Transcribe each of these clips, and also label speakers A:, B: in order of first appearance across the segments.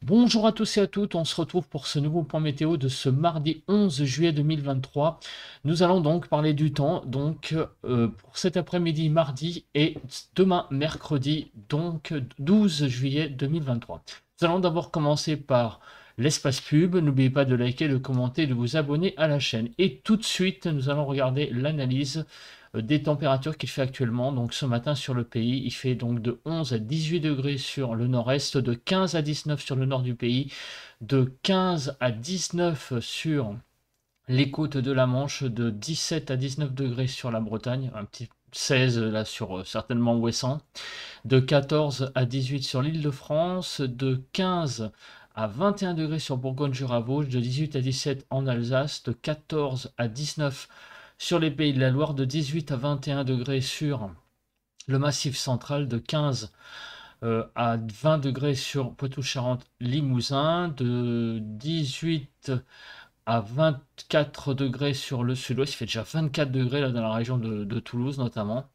A: Bonjour à tous et à toutes, on se retrouve pour ce nouveau point météo de ce mardi 11 juillet 2023. Nous allons donc parler du temps, pour cet après-midi mardi et demain mercredi, donc 12 juillet 2023. Nous allons d'abord commencer par l'espace pub. N'oubliez pas de liker, de commenter, de vous abonner à la chaîne. Et tout de suite, nous allons regarder l'analyse des températures qu'il fait actuellement. Donc ce matin sur le pays, il fait donc de 11 à 18 degrés sur le nord-est, de 15 à 19 sur le nord du pays, de 15 à 19 sur les côtes de la Manche, de 17 à 19 degrés sur la Bretagne, un petit 16 là sur certainement Ouessant, de 14 à 18 sur l'île de France, de 15 à 21 degrés sur Bourgogne-Jura-Vosges, de 18 à 17 en Alsace, de 14 à 19 sur les Pays de la Loire, de 18 à 21 degrés sur le Massif central, de 15 à 20 degrés sur Poitou-Charentes-Limousin, de 18 à 24 degrés sur le sud-ouest. Il fait déjà 24 degrés là, dans la région de Toulouse notamment.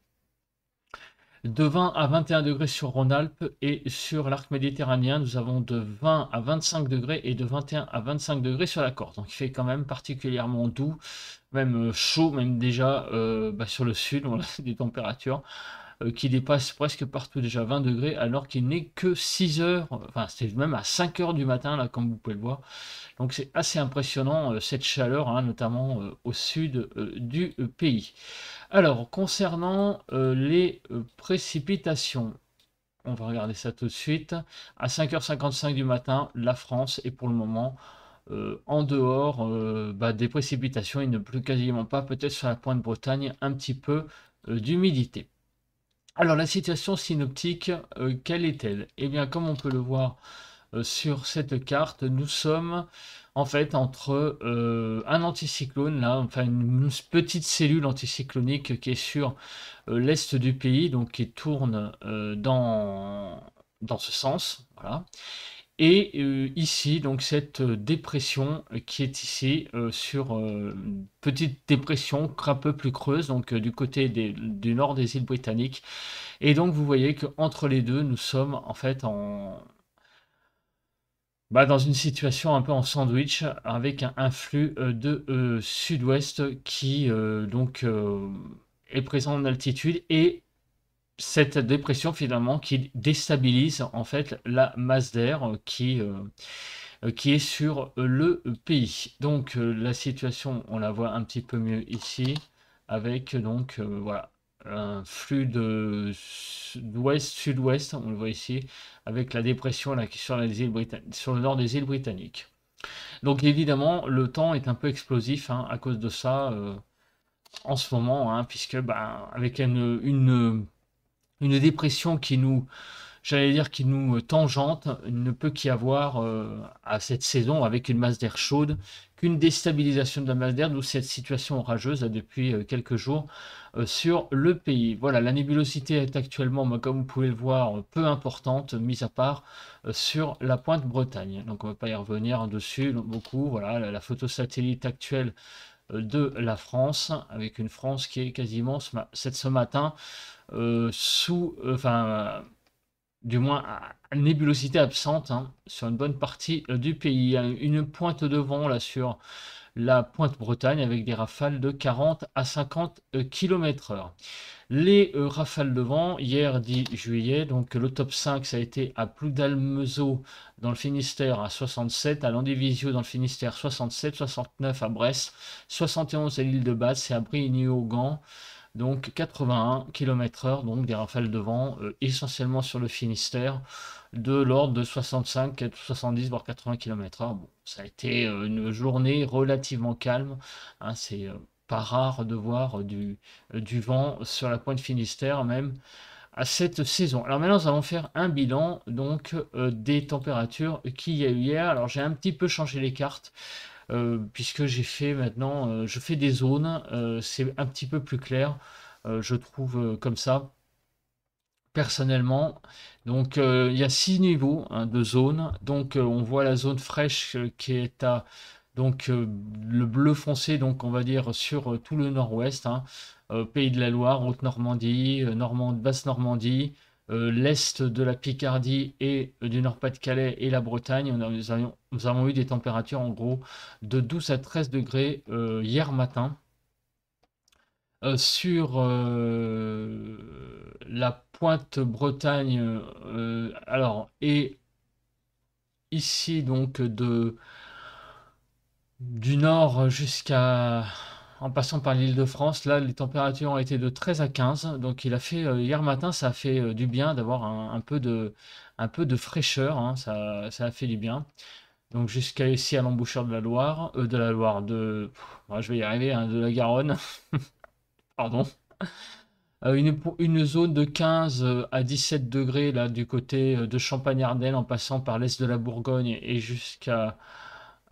A: De 20 à 21 degrés sur Rhône-Alpes et sur l'arc méditerranéen, nous avons de 20 à 25 degrés et de 21 à 25 degrés sur la Corse. Donc il fait quand même particulièrement doux, même chaud, même déjà sur le sud, on a des températures qui dépassent presque partout déjà 20 degrés, alors qu'il n'est que 6 heures, enfin c'est même à 5 heures du matin, là, comme vous pouvez le voir. Donc c'est assez impressionnant cette chaleur, hein, notamment au sud du pays. Alors, concernant les précipitations, on va regarder ça tout de suite. À 5h55 du matin, la France est pour le moment en dehors des précipitations. Il ne pleut quasiment pas, peut-être sur la pointe Bretagne, un petit peu d'humidité. Alors, la situation synoptique, quelle est-elle? Eh bien, comme on peut le voir sur cette carte, nous sommes en fait entre un anticyclone, là, enfin une petite cellule anticyclonique qui est sur l'est du pays, donc qui tourne dans ce sens, voilà. Et ici, donc cette dépression qui est ici sur une petite dépression un peu plus creuse, donc du côté du nord des îles Britanniques. Et donc vous voyez qu'entre les deux, nous sommes en fait dans une situation un peu en sandwich avec un flux de sud-ouest qui est présent en altitude et cette dépression finalement qui déstabilise en fait la masse d'air qui est sur le pays. Donc la situation, on la voit un petit peu mieux ici avec voilà un flux d'ouest sud-ouest, on le voit ici avec la dépression là, qui est sur, sur le nord des îles britanniques. Donc évidemment, le temps est un peu explosif hein, à cause de ça en ce moment, hein, puisque avec une dépression qui nous, j'allais dire, qui nous tangente, il ne peut qu'y avoir à cette saison, avec une masse d'air chaude, qu'une déstabilisation de la masse d'air, d'où cette situation orageuse là, depuis quelques jours sur le pays. Voilà, la nébulosité est actuellement, comme vous pouvez le voir, peu importante, mis à part sur la pointe Bretagne. Donc on ne va pas y revenir dessus beaucoup. Voilà, la photo satellite actuelle de la France, avec une France qui est quasiment ce matin du moins à nébulosité absente hein, sur une bonne partie du pays. Il y a une pointe de vent là sur la pointe Bretagne avec des rafales de 40 à 50 km/h. Les rafales de vent, hier 10 juillet, donc le top 5, ça a été à Ploudalmezeau dans le Finistère à 67, à Landivisiau dans le Finistère 67, 69 à Brest, 71 à l'île de Basse et à Brigny-au-Gant donc 81 km/h, donc des rafales de vent essentiellement sur le Finistère, de l'ordre de 65, 70, voire 80 km/h. Bon, ça a été une journée relativement calme, hein, c'est pas rare de voir du vent sur la pointe Finistère, même à cette saison. Alors maintenant, nous allons faire un bilan donc des températures qu'il y a eu hier. Alors j'ai un petit peu changé les cartes puisque j'ai fait maintenant, je fais des zones, c'est un petit peu plus clair, je trouve comme ça, personnellement. Donc il y a 6 niveaux hein, de zones. Donc on voit la zone fraîche qui est à donc le bleu foncé, donc on va dire sur tout le nord-ouest, hein, Pays de la Loire, Haute-Normandie, Basse-Normandie. l'est de la Picardie et du Nord-Pas-de-Calais et la Bretagne. Nous avons eu des températures en gros de 12 à 13 degrés hier matin. Sur la pointe Bretagne, alors, et ici donc du nord jusqu'à en passant par l'Île-de-France, là les températures ont été de 13 à 15, donc il a fait hier matin, ça a fait du bien d'avoir un peu de fraîcheur, hein, ça a fait du bien. Donc jusqu'à ici à l'embouchure de la Loire, je vais y arriver, hein, de la Garonne, pardon. Une zone de 15 à 17 degrés là du côté de Champagne-Ardenne en passant par l'est de la Bourgogne et jusqu'à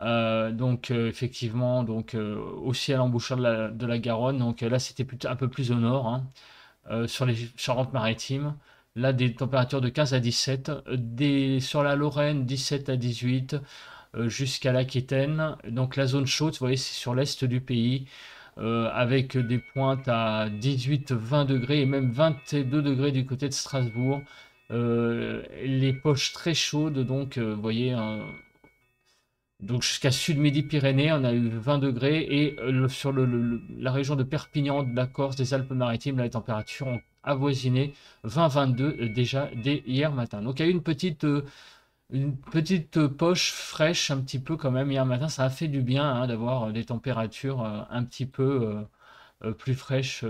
A: effectivement aussi à l'embouchure de la Garonne. Donc là c'était plutôt un peu plus au nord, hein, sur les Charentes-Maritimes. Là des températures de 15 à 17, sur la Lorraine 17 à 18 jusqu'à l'Aquitaine. Donc la zone chaude, vous voyez, c'est sur l'est du pays. Avec des pointes à 18-20 degrés et même 22 degrés du côté de Strasbourg. Les poches très chaudes, donc vous voyez, donc jusqu'à Sud-Midi-Pyrénées, on a eu 20 degrés et sur la région de Perpignan, de la Corse, des Alpes-Maritimes, là, les températures ont avoisiné 20-22 déjà dès hier matin. Donc il y a eu une petite poche fraîche un petit peu quand même hier matin. Ça a fait du bien, hein, d'avoir des températures un petit peu plus fraîches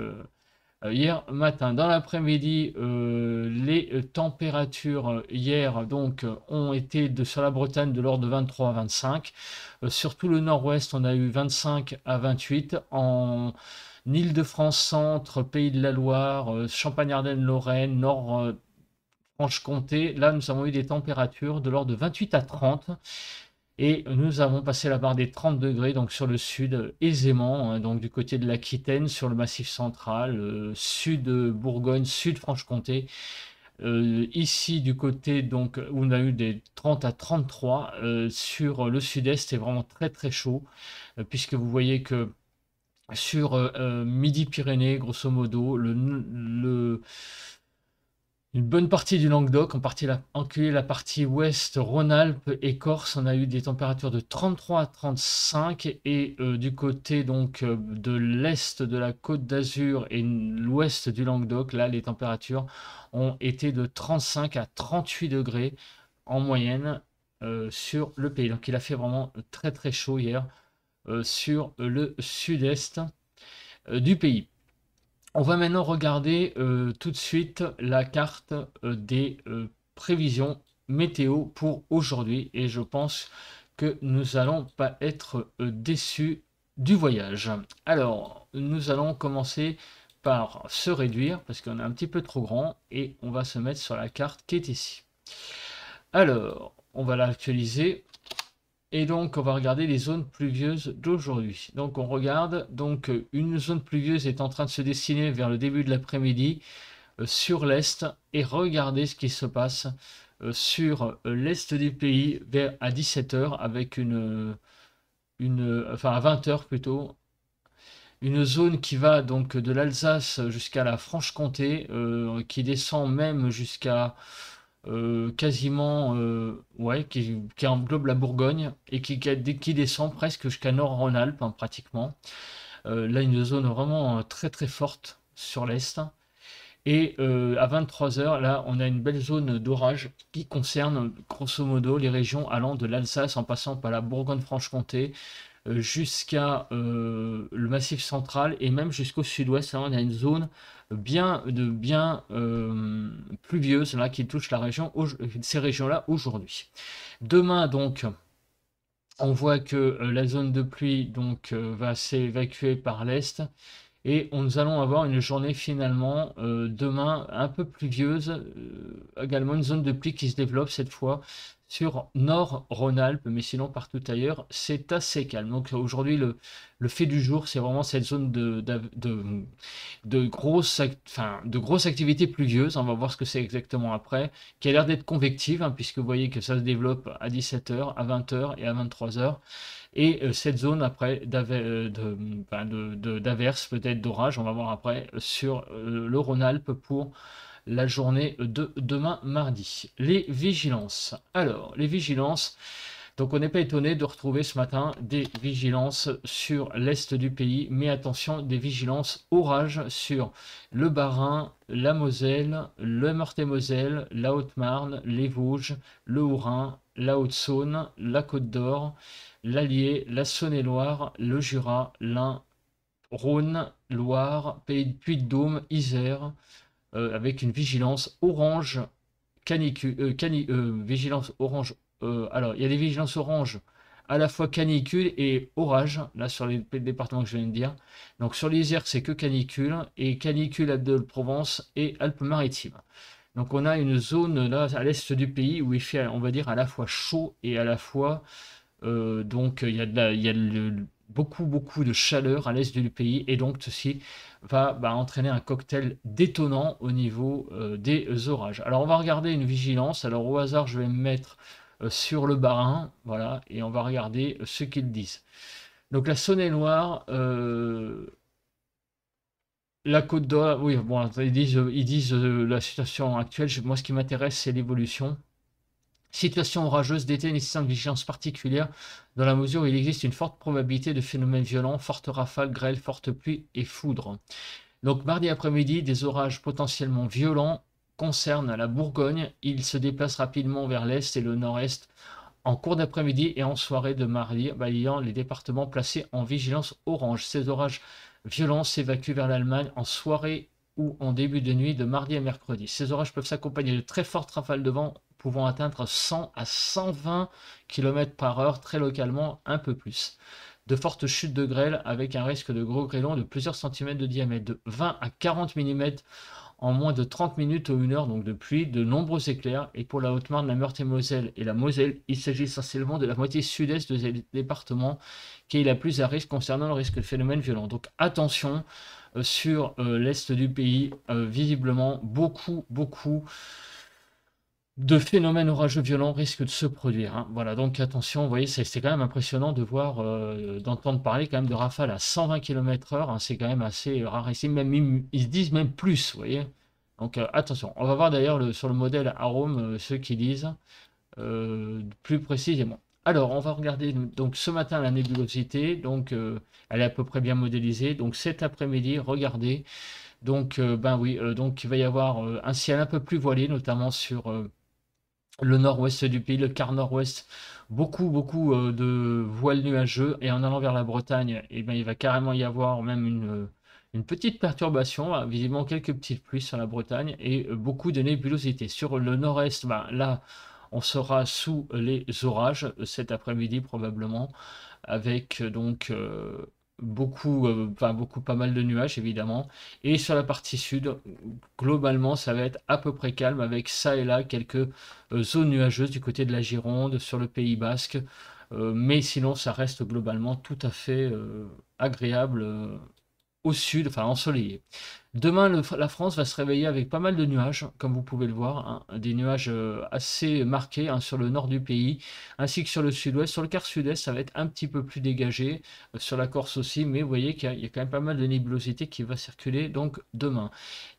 A: hier matin. Dans l'après-midi, les températures hier donc ont été sur la Bretagne de l'ordre de 23 à 25. Sur tout le nord-ouest, on a eu 25 à 28. En Île-de-France centre, Pays de la Loire, Champagne-Ardenne, Lorraine, Nord Franche-Comté, là nous avons eu des températures de l'ordre de 28 à 30 et nous avons passé la barre des 30 degrés donc sur le sud aisément, hein, donc du côté de l'Aquitaine, sur le Massif central, sud Bourgogne, sud Franche-Comté. Ici du côté donc où on a eu des 30 à 33 sur le sud-est, c'est vraiment très très chaud puisque vous voyez que sur Midi-Pyrénées, grosso modo, une bonne partie du Languedoc, incluant la partie ouest, Rhône-Alpes et Corse, on a eu des températures de 33 à 35 et du côté donc de l'est de la Côte d'Azur et l'ouest du Languedoc, là les températures ont été de 35 à 38 degrés en moyenne sur le pays. Donc il a fait vraiment très très chaud hier sur le sud-est du pays. On va maintenant regarder tout de suite la carte des prévisions météo pour aujourd'hui et je pense que nous allons pas être déçus du voyage. Alors, nous allons commencer par se réduire parce qu'on est un petit peu trop grand et on va se mettre sur la carte qui est ici. Alors, on va l'actualiser. Et donc, on va regarder les zones pluvieuses d'aujourd'hui. Donc, on regarde, donc une zone pluvieuse est en train de se dessiner vers le début de l'après-midi sur l'est. Et regardez ce qui se passe sur l'est du pays à 17h avec enfin à 20h plutôt. Une zone qui va donc de l'Alsace jusqu'à la Franche-Comté, qui descend même jusqu'à quasiment ouais, qui englobe la Bourgogne et qui descend presque jusqu'à Nord-Rhône-Alpes, hein, pratiquement. Là, une zone vraiment très très forte sur l'est. Et à 23h, là, on a une belle zone d'orage qui concerne grosso modo les régions allant de l'Alsace en passant par la Bourgogne-Franche-Comté jusqu'à le Massif central et même jusqu'au sud-ouest. Là, on a une zone bien pluvieuse là, qui touche ces régions-là aujourd'hui. Demain, donc, on voit que la zone de pluie donc, va s'évacuer par l'est. Et nous allons avoir une journée finalement demain un peu pluvieuse, également une zone de pluie qui se développe cette fois sur Nord-Rhône-Alpes, mais sinon partout ailleurs, c'est assez calme. Donc aujourd'hui, le fait du jour, c'est vraiment cette zone de grosse activité pluvieuse. On va voir ce que c'est exactement après, qui a l'air d'être convective, hein, puisque vous voyez que ça se développe à 17h, à 20h et à 23h. Et cette zone après d'averse, peut-être d'orage, on va voir après sur le Rhône-Alpes pour la journée de demain mardi. Les vigilances. Alors, les vigilances, donc on n'est pas étonné de retrouver ce matin des vigilances sur l'est du pays, mais attention, des vigilances orage sur le Bas-Rhin, la Moselle, le Meurthe-et-Moselle, la Haute-Marne, les Vosges, le Haut-Rhin, la Haute-Saône, la Côte d'Or, l'Allier, la Saône-et-Loire, le Jura, l'Ain, Rhône, Loire, Puy-de-Dôme, Isère, avec une vigilance orange vigilance orange. Alors, il y a des vigilances orange à la fois canicule et orage, là sur les départements que je viens de dire. Donc sur l'Isère, c'est que canicule, et canicule Alpes-de-Provence et Alpes-Maritimes. Donc on a une zone là à l'est du pays où il fait, on va dire, à la fois chaud et à la fois donc il y a, beaucoup de chaleur à l'est du pays, et donc ceci va entraîner un cocktail détonnant au niveau des orages. Alors on va regarder une vigilance. Alors au hasard, je vais me mettre sur le Bas-Rhin, voilà, et on va regarder ce qu'ils disent. Donc la Saône-et-Loire, la Côte d'Or, oui, bon, ils disent la situation actuelle. Moi, ce qui m'intéresse, c'est l'évolution. Situation orageuse d'été nécessitant une vigilance particulière dans la mesure où il existe une forte probabilité de phénomènes violents, fortes rafales, grêles, fortes pluies et foudres. Donc mardi après-midi, des orages potentiellement violents concernent la Bourgogne. Ils se déplacent rapidement vers l'est et le nord-est en cours d'après-midi et en soirée de mardi, balayant les départements placés en vigilance orange. Ces orages violents s'évacuent vers l'Allemagne en soirée ou en début de nuit de mardi à mercredi. Ces orages peuvent s'accompagner de très fortes rafales de vent pouvant atteindre 100 à 120 km par heure, très localement un peu plus. De fortes chutes de grêle avec un risque de gros grêlons de plusieurs centimètres de diamètre, de 20 à 40 mm en moins de 30 minutes ou 1 heure, donc de pluie, de nombreux éclairs. Et pour la Haute-Marne, la Meurthe-et-Moselle et la Moselle, il s'agit essentiellement de la moitié sud-est des départements qui est la plus à risque concernant le risque de phénomènes violents. Donc attention, sur l'est du pays, visiblement beaucoup de phénomènes orageux violents risquent de se produire, hein. Voilà, donc attention, vous voyez, c'est quand même impressionnant de voir, d'entendre parler quand même de rafales à 120 km/h, hein. C'est quand même assez rarissime, même ils se disent même plus, vous voyez. Donc attention, on va voir d'ailleurs sur le modèle Arome ceux qui disent plus précisément. Alors, on va regarder donc ce matin la nébulosité, donc elle est à peu près bien modélisée. Donc cet après-midi, regardez, donc ben oui, donc il va y avoir un ciel un peu plus voilé, notamment sur le nord-ouest du pays, le quart nord-ouest, beaucoup de voiles nuageux, et en allant vers la Bretagne, eh ben, il va carrément y avoir même une petite perturbation, visiblement quelques petites pluies sur la Bretagne, et beaucoup de nébulosité. Sur le nord-est, ben, là, on sera sous les orages cet après-midi probablement, avec donc pas mal de nuages évidemment. Et sur la partie sud, globalement, ça va être à peu près calme, avec ça et là quelques zones nuageuses du côté de la Gironde, sur le Pays Basque. Mais sinon, ça reste globalement tout à fait agréable au sud, enfin ensoleillé. Demain, la France va se réveiller avec pas mal de nuages, comme vous pouvez le voir, hein, des nuages assez marqués, hein, sur le nord du pays, ainsi que sur le sud-ouest. Sur le quart sud-est, ça va être un petit peu plus dégagé, sur la Corse aussi, mais vous voyez qu'il y a quand même pas mal de nébulosité qui va circuler donc demain.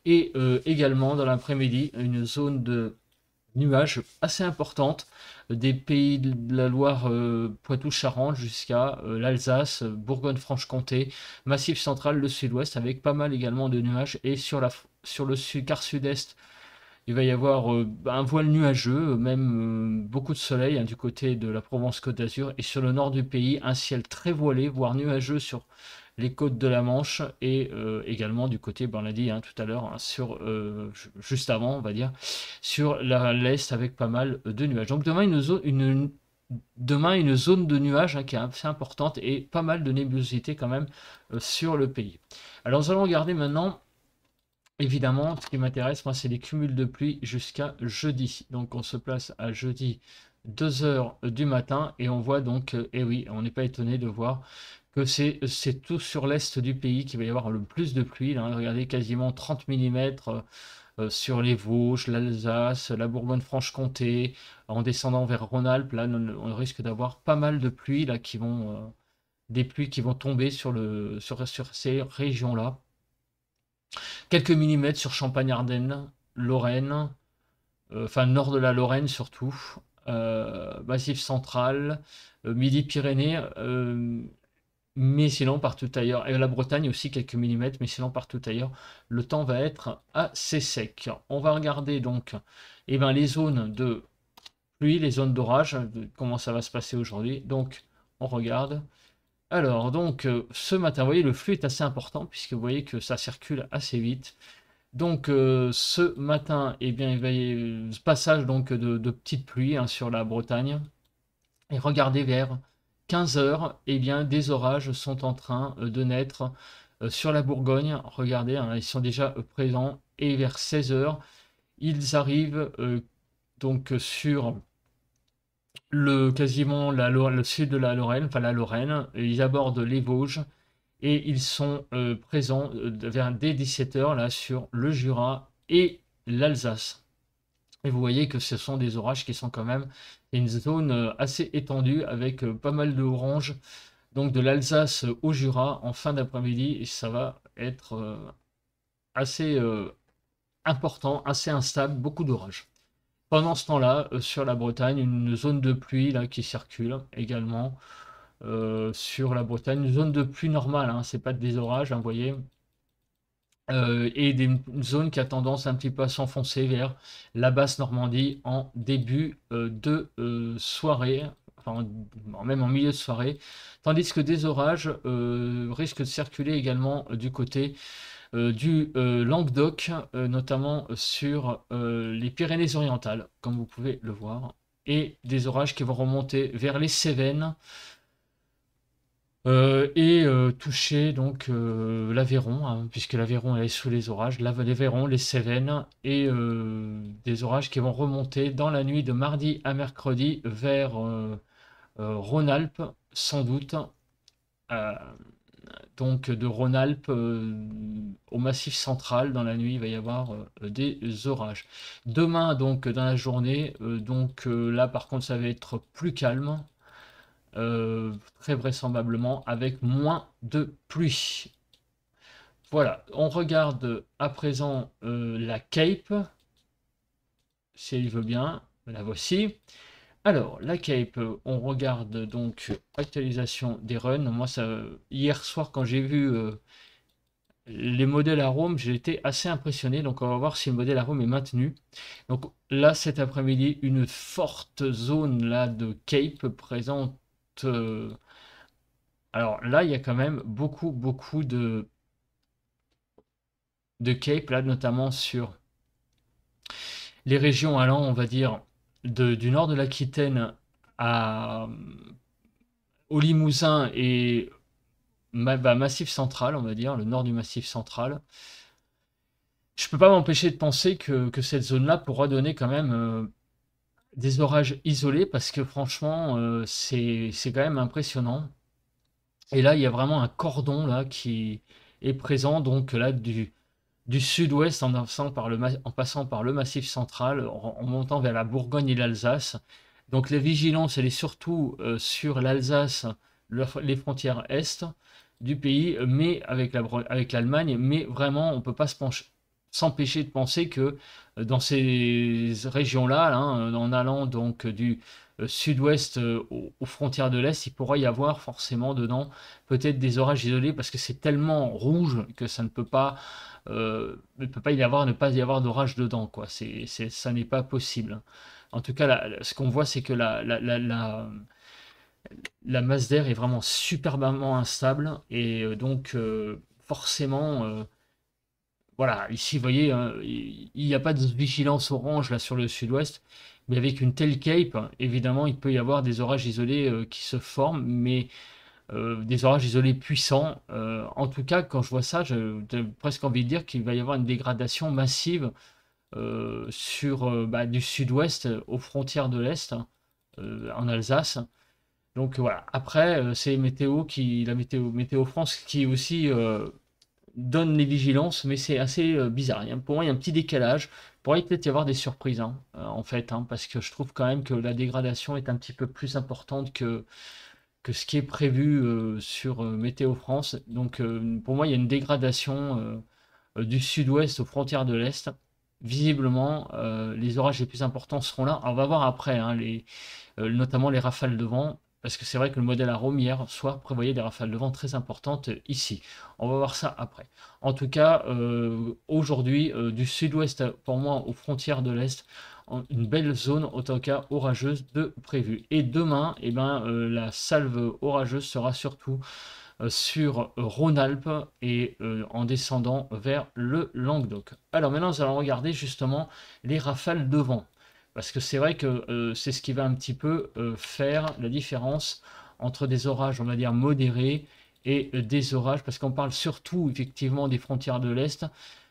A: Et également, dans l'après-midi, une zone de nuages assez importantes des pays de la Loire, Poitou-Charentes jusqu'à l'Alsace, Bourgogne-Franche-Comté, Massif central, le sud-ouest, avec pas mal également de nuages. Et sur le quart sud-est, il va y avoir un voile nuageux, même beaucoup de soleil, hein, du côté de la Provence-Côte d'Azur. Et sur le nord du pays, un ciel très voilé, voire nuageux sur les côtes de la Manche, et également du côté, ben, on l'a dit, hein, tout à l'heure, hein, juste avant, on va dire, sur l'est, avec pas mal de nuages. Donc demain, demain, une zone de nuages, hein, qui est assez importante, et pas mal de nébulosité quand même sur le pays. Alors nous allons regarder maintenant. Évidemment, ce qui m'intéresse, moi, c'est les cumuls de pluie jusqu'à jeudi. Donc, on se place à jeudi 2 heures du matin, et on voit donc, et oui, on n'est pas étonné de voir que c'est tout sur l'est du pays qu'il va y avoir le plus de pluie. Là, regardez, quasiment 30 mm sur les Vosges, l'Alsace, la Bourgogne-Franche-Comté, en descendant vers Rhône-Alpes. Là, on risque d'avoir pas mal de pluies là, des pluies qui vont tomber sur ces régions-là. Quelques millimètres sur Champagne-Ardenne, Lorraine, enfin nord de la Lorraine surtout, Massif central, Midi-Pyrénées, mais sinon partout ailleurs, et la Bretagne aussi quelques millimètres, mais sinon partout ailleurs, le temps va être assez sec. On va regarder donc les zones de pluie, les zones d'orage, comment ça va se passer aujourd'hui. Donc on regarde. Alors donc ce matin, vous voyez le flux est assez important puisque vous voyez que ça circule assez vite. Donc ce matin, il va y avoir ce passage donc de petites pluies hein, sur la Bretagne. Et regardez vers 15 heures, des orages sont en train de naître sur la Bourgogne. Regardez, hein, ils sont déjà présents. Et vers 16 heures, ils arrivent donc sur quasiment le sud de la Lorraine, enfin la Lorraine. Ils abordent les Vosges et ils sont présents dès 17 heures là sur le Jura et l'Alsace. Et vous voyez que ce sont des orages qui sont quand même une zone assez étendue avec pas mal de orange. Donc de l'Alsace au Jura en fin d'après-midi, et ça va être assez important, assez instable, beaucoup d'orages. Pendant ce temps-là, sur la Bretagne, une zone de pluie là qui circule également sur la Bretagne, une zone de pluie normale, hein, c'est pas des orages, hein, vous voyez, une zone qui a tendance un petit peu à s'enfoncer vers la basse Normandie en début de soirée, enfin même en milieu de soirée, tandis que des orages risquent de circuler également du côté du Languedoc, notamment sur les Pyrénées-Orientales, comme vous pouvez le voir, et des orages qui vont remonter vers les Cévennes, toucher donc l'Aveyron, hein, puisque l'Aveyron est sous les orages, l'Aveyron, les Cévennes, et des orages qui vont remonter dans la nuit de mardi à mercredi vers Rhône-Alpes, sans doute. Euh, donc de Rhône-Alpes au Massif central, dans la nuit, il va y avoir des orages. Demain, donc dans la journée, là par contre ça va être plus calme. Très vraisemblablement avec moins de pluie. Voilà, on regarde à présent la Cape, si elle veut bien, la voici. Alors, la Cape, on regarde donc actualisation des runs. Moi, hier soir, quand j'ai vu les modèles arômes, j'ai été assez impressionné. Donc, on va voir si le modèle arôme est maintenu. Donc là, cet après-midi, une forte zone là de Cape présente. Alors là, il y a quand même beaucoup de Cape, là, notamment sur les régions allant, on va dire, du nord de l'Aquitaine au Limousin et Massif central, on va dire, le nord du Massif central. Je peux pas m'empêcher de penser que cette zone-là pourra donner quand même des orages isolés parce que franchement, c'est quand même impressionnant. Et là, il y a vraiment un cordon là qui est présent, donc là, du sud-ouest en passant par le Massif central, en montant vers la Bourgogne et l'Alsace. Donc la vigilance, elle est surtout sur l'Alsace, les frontières est du pays, mais avec l'Allemagne, mais vraiment, on ne peut pas s'empêcher de penser que dans ces régions-là, hein, en allant donc du sud-ouest aux frontières de l'Est, il pourra y avoir forcément dedans peut-être des orages isolés parce que c'est tellement rouge que ça ne peut pas y avoir, ne pas y avoir d'orage dedans, quoi. Ça n'est pas possible. En tout cas, ce qu'on voit, c'est que la masse d'air est vraiment superbement instable et donc forcément, voilà, ici, vous voyez, hein, il n'y a pas de vigilance orange là sur le sud-ouest, mais avec une telle cape, évidemment, il peut y avoir des orages isolés qui se forment, mais des orages isolés puissants. En tout cas, quand je vois ça, j'ai presque envie de dire qu'il va y avoir une dégradation massive sur du sud-ouest aux frontières de l'Est, en Alsace. Donc voilà. Après, c'est la météo France qui aussi donne les vigilances, mais c'est assez bizarre. Pour moi, il y a un petit décalage. Il pourrait peut-être y avoir des surprises, hein, en fait, hein, parce que je trouve quand même que la dégradation est un petit peu plus importante que ce qui est prévu sur Météo France. Donc pour moi, il y a une dégradation du sud-ouest aux frontières de l'Est. visiblement, les orages les plus importants seront là. On va voir après, hein, notamment les rafales de vent, parce que c'est vrai que le modèle Arome hier soir prévoyait des rafales de vent très importantes ici. On va voir ça après. En tout cas, aujourd'hui, du sud-ouest pour moi aux frontières de l'est, une belle zone, autant cas orageuse de prévu. Et demain, eh ben, la salve orageuse sera surtout sur Rhône-Alpes et en descendant vers le Languedoc. Alors maintenant, nous allons regarder justement les rafales de vent. Parce que c'est vrai que c'est ce qui va un petit peu faire la différence entre des orages, on va dire, modérés et des orages, parce qu'on parle surtout effectivement des frontières de l'Est,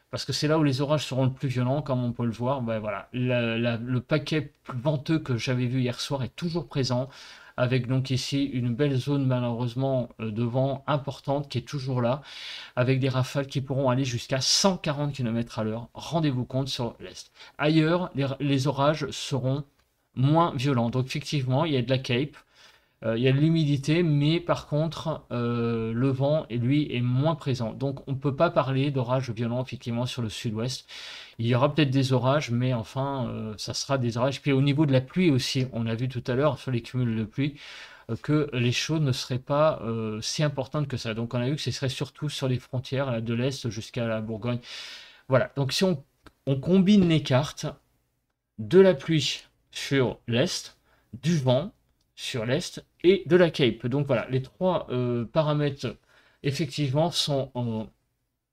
A: parce que c'est là où les orages seront le plus violents, comme on peut le voir. Ben voilà, le paquet venteux que j'avais vu hier soir est toujours présent, avec donc ici une belle zone malheureusement de vent importante qui est toujours là, avec des rafales qui pourront aller jusqu'à 140 km à l'heure. Rendez-vous compte sur l'Est. Ailleurs, les orages seront moins violents. Donc effectivement, il y a de la cape, il y a de l'humidité, mais par contre, le vent, lui, est moins présent. Donc, on ne peut pas parler d'orages violents, effectivement, sur le sud-ouest. Il y aura peut-être des orages, mais enfin, ça sera des orages. Puis au niveau de la pluie aussi, on a vu tout à l'heure sur les cumuls de pluie que les choses ne seraient pas si importantes que ça. Donc, on a vu que ce serait surtout sur les frontières de l'Est jusqu'à la Bourgogne. Voilà. Donc, si on combine les cartes, de la pluie sur l'Est, du vent sur l'Est et de la Cape. Donc voilà, les trois paramètres effectivement sont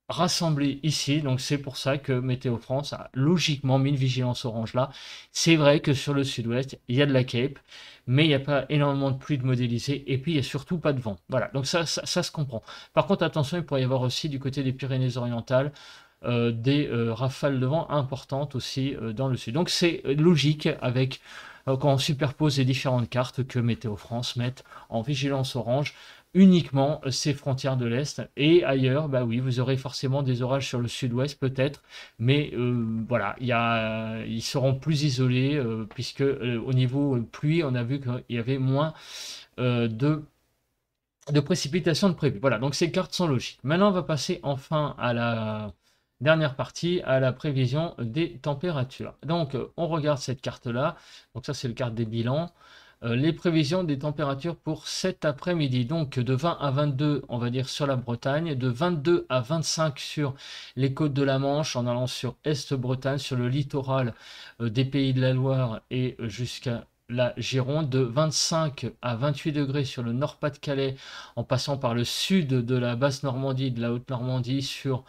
A: rassemblés ici. Donc c'est pour ça que Météo France a logiquement mis une vigilance orange là. C'est vrai que sur le sud-ouest, il y a de la Cape, mais il n'y a pas énormément de pluie de modélisée et puis il n'y a surtout pas de vent. Voilà, donc ça se comprend. Par contre, attention, il pourrait y avoir aussi du côté des Pyrénées-Orientales des rafales de vent importantes aussi dans le sud. Donc c'est logique avec quand on superpose les différentes cartes que Météo France mette en vigilance orange uniquement ces frontières de l'Est et ailleurs, bah oui, vous aurez forcément des orages sur le sud-ouest peut-être, mais voilà, ils seront plus isolés puisque au niveau pluie, on a vu qu'il y avait moins de précipitations de prévues. Voilà, donc ces cartes sont logiques. Maintenant, on va passer enfin à la dernière partie, à la prévision des températures. Donc, on regarde cette carte-là. Donc, ça, c'est le carte des bilans. Les prévisions des températures pour cet après-midi. Donc, de 20 à 22, on va dire, sur la Bretagne. De 22 à 25 sur les côtes de la Manche, en allant sur Est-Bretagne, sur le littoral des Pays de la Loire et jusqu'à la Gironde, de 25 à 28 degrés sur le Nord-Pas-de-Calais, en passant par le sud de la Basse-Normandie, de la Haute-Normandie, sur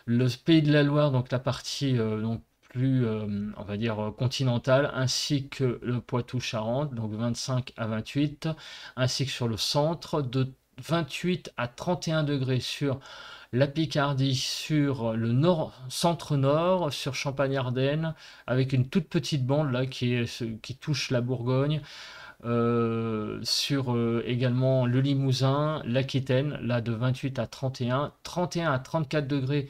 A: le Pays de la Loire, donc la partie donc plus, on va dire, continentale, ainsi que le Poitou-Charentes, donc 25 à 28, ainsi que sur le centre, de 28 à 31 degrés sur la Picardie, sur le nord, centre-nord, sur Champagne-Ardenne, avec une toute petite bande là qui touche la Bourgogne, sur également le Limousin, l'Aquitaine, là de 28 à 31, 31 à 34 degrés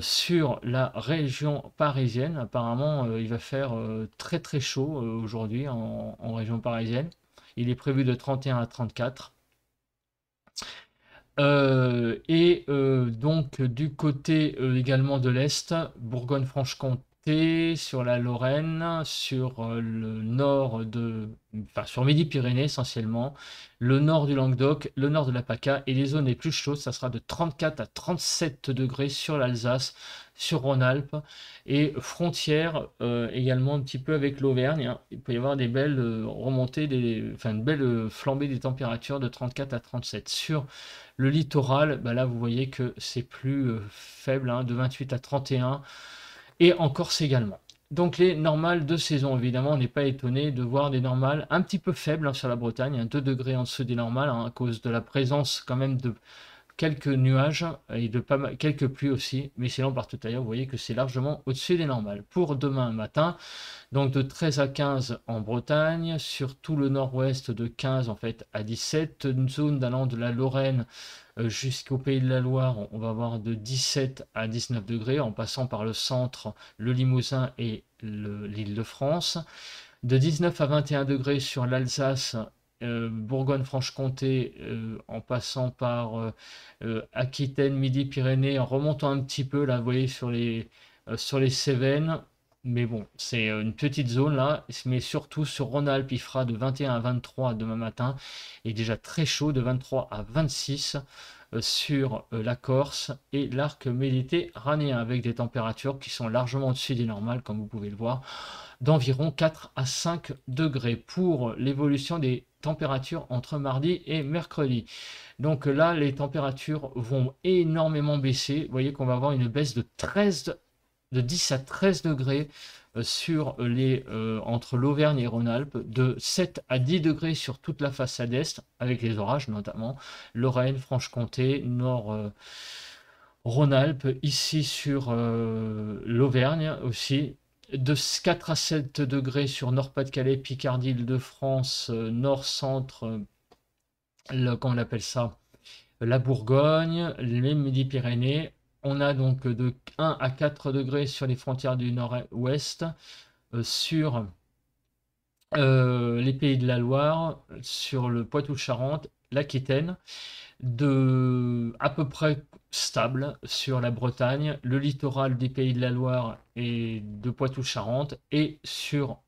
A: sur la région parisienne. Apparemment, il va faire très très chaud aujourd'hui en région parisienne. Il est prévu de 31 à 34. Donc du côté également de l'Est, Bourgogne-Franche-Comté, sur la Lorraine, sur le nord enfin sur Midi-Pyrénées essentiellement, le nord du Languedoc, le nord de la PACA et les zones les plus chaudes, ça sera de 34 à 37 degrés sur l'Alsace, sur Rhône-Alpes et frontière également un petit peu avec l'Auvergne, hein. Il peut y avoir des belles remontées, enfin une belle flambée des températures de 34 à 37 sur le littoral. Bah là, vous voyez que c'est plus faible, hein, de 28 à 31, et en Corse également. Donc les normales de saison, évidemment, on n'est pas étonné de voir des normales un petit peu faibles hein, sur la Bretagne, hein, 2 degrés en dessous des normales, hein, à cause de la présence quand même de quelques nuages et de pas mal, quelques pluies aussi, mais sinon partout ailleurs, vous voyez que c'est largement au-dessus des normales. Pour demain matin, donc de 13 à 15 en Bretagne, sur tout le nord-ouest de 15 en fait à 17, une zone allant de la Lorraine jusqu'au Pays de la Loire, on va avoir de 17 à 19 degrés en passant par le centre, le Limousin et l'Île-de-France. De 19 à 21 degrés sur l'Alsace, Bourgogne-Franche-Comté, en passant par Aquitaine, Midi-Pyrénées, en remontant un petit peu là, vous voyez sur les Cévennes, Mais bon, c'est une petite zone là, mais surtout sur Rhône-Alpes, il fera de 21 à 23 demain matin, et déjà très chaud, de 23 à 26 sur la Corse et l'arc méditerranéen, avec des températures qui sont largement au-dessus des normales, comme vous pouvez le voir, d'environ 4 à 5 degrés pour l'évolution des températures entre mardi et mercredi. Donc là, les températures vont énormément baisser. Vous voyez qu'on va avoir une baisse de 10 à 13 degrés entre l'Auvergne et Rhône-Alpes, de 7 à 10 degrés sur toute la façade est, avec les orages notamment, Lorraine, Franche-Comté, Nord, Rhône-Alpes, ici sur l'Auvergne aussi, de 4 à 7 degrés sur Nord-Pas-de-Calais, Picardie, Île-de-France, Nord-Centre, comment on appelle ça, la Bourgogne, les Midi-Pyrénées. On a donc de 1 à 4 degrés sur les frontières du nord-ouest, sur les Pays de la Loire, sur le Poitou-Charentes, l'Aquitaine, de à peu près stable sur la Bretagne, le littoral des Pays de la Loire et de Poitou-Charentes, et sur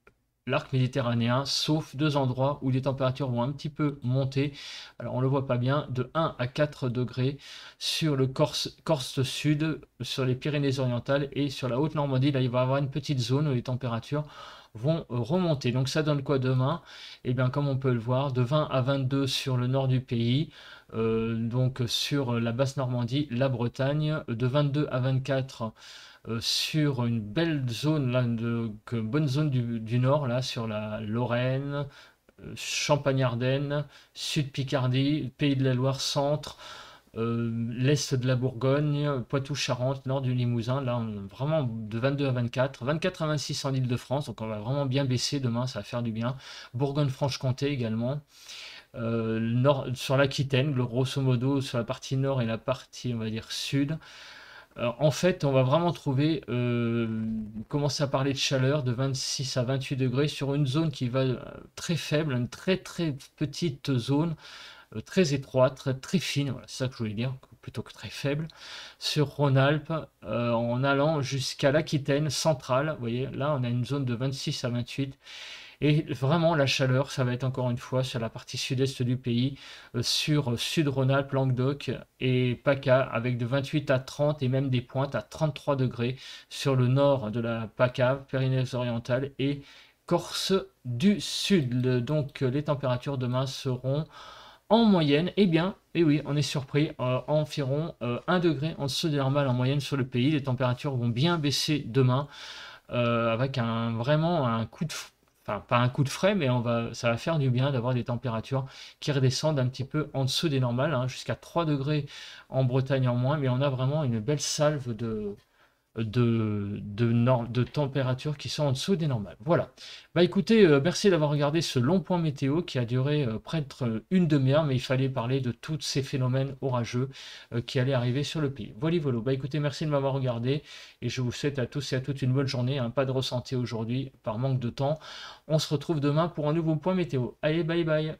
A: l'arc méditerranéen, sauf deux endroits où les températures vont un petit peu monter. Alors on ne le voit pas bien, de 1 à 4 degrés sur le Corse Sud, sur les Pyrénées-Orientales et sur la Haute-Normandie. Là, il va y avoir une petite zone où les températures vont remonter. Donc ça donne quoi demain? Eh bien, comme on peut le voir, de 20 à 22 sur le nord du pays, donc sur la Basse-Normandie, la Bretagne, de 22 à 24 sur une belle zone, là, bonne zone du nord, là, sur la Lorraine, Champagne-Ardenne, Sud-Picardie, Pays de la Loire, Centre, l'Est de la Bourgogne, Poitou-Charentes, Nord du Limousin. Là, on est vraiment de 22 à 24, 24 à 26 en Île-de-France, donc on va vraiment bien baisser demain, ça va faire du bien. Bourgogne-Franche-Comté également. Nord, sur l'Aquitaine, grosso modo, sur la partie nord et la partie, on va dire, sud. En fait, on va vraiment trouver, commencer à parler de chaleur de 26 à 28 degrés sur une zone qui va très faible, une très très petite zone, très étroite, très, très fine, voilà, c'est ça que je voulais dire, plutôt que très faible, sur Rhône-Alpes, en allant jusqu'à l'Aquitaine centrale. Vous voyez, là on a une zone de 26 à 28. Et vraiment, la chaleur, ça va être encore une fois sur la partie sud-est du pays, sur Sud-Rhône-Alpes, Languedoc et PACA, avec de 28 à 30 et même des pointes à 33 degrés sur le nord de la PACA, Pyrénées-Orientales et Corse du Sud. Donc les températures demain seront en moyenne, eh bien, et oui, on est surpris, environ 1 degré en dessous des normales en moyenne sur le pays. Les températures vont bien baisser demain, avec vraiment un coup de enfin pas un coup de frais, mais ça va faire du bien d'avoir des températures qui redescendent un petit peu en dessous des normales, hein, jusqu'à 3 degrés en Bretagne en moins, mais on a vraiment une belle salve de températures qui sont en dessous des normales. Voilà. Bah écoutez, merci d'avoir regardé ce long point météo qui a duré près de une demi-heure, mais il fallait parler de tous ces phénomènes orageux qui allaient arriver sur le pays. Voilà, voilà. Bah écoutez, merci de m'avoir regardé et je vous souhaite à tous et à toutes une bonne journée, hein. Pas de ressenti aujourd'hui par manque de temps. On se retrouve demain pour un nouveau point météo. Allez, bye bye.